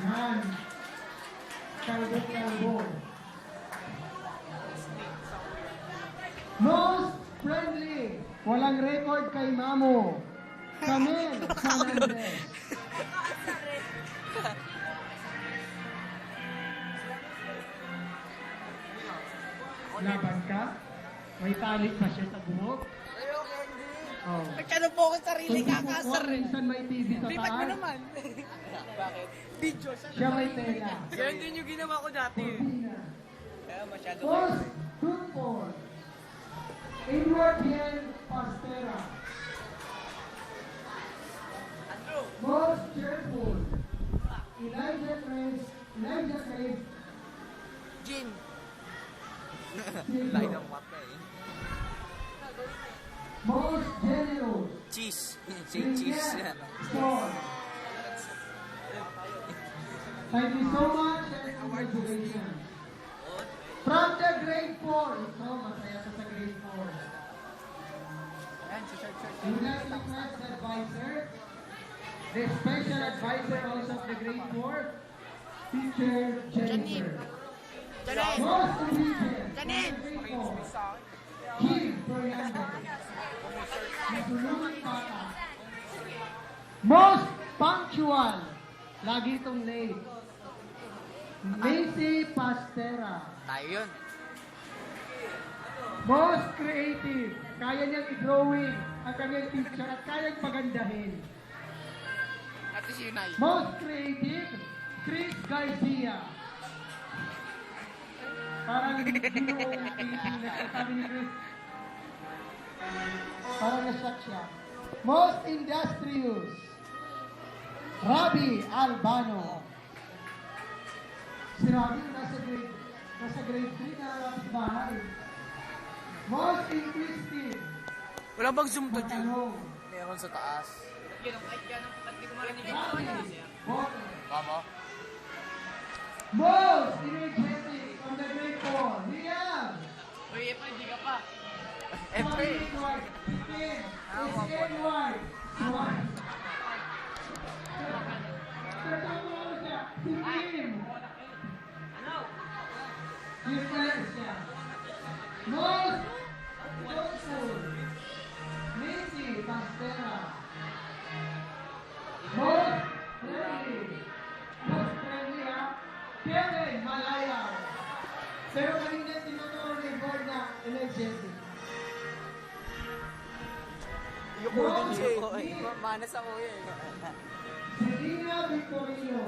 Yan. Kalbo. Most friendly. Walang record kay Mamo. Camille Fernandez. Laban ka? May talik pa siya sa buhok? Oh. Nagkano po ako sarili kakasar eh. Minsan may TV sa Lipat mo taas. naman. Bakit? Video siya. Siya may tela. Yan din yung ginawa ko dati. Cortina. Kaya masyado. Post Football. Edward Bien Pastera. Andrew. Most cheerful. Elijah Craig. Jin. Silvio. ng mata eh. Most generous. Cheese. Cheese. Paul. Thank you so much and congratulations. From the grade 4. Ito, masaya ka sa grade 4. We would like to request the advisor, the special advisor also of the grade 4, teacher Jennifer. Janin. Most obedient. Janin. Grade 4. Kim Fernandez. Masulungan bata. Most punctual. Lagi itong late. Macy Pastera. Tayo yun. Most creative. Kaya niyang i-drawing ang kanyang picture at kayang pagandahin. At si Yunay. Most creative, Chris Garcia. Parang hindi mo sabi ni Chris. Parang na-shock siya. Most industrious, Robbie Albano. Si Robbie nasa grade 3 na lapit bahay. Most inquisitive, Wala bang zoom to Jun? Matanong. Meron sa taas. Robbie Bote. Tama? Most energetic from the grade 4, Liam. Uy, hindi ka pa. Every. SNY. Swan. Si Kim. Useless siya. Most hopeful. Macy Pastera. Most friendly. Most friendly ha. Kevin Malayaw. Pero kanina tinuturo ni board na energetic. Yung ko din siya. Manas ako eh. Selena Victorino.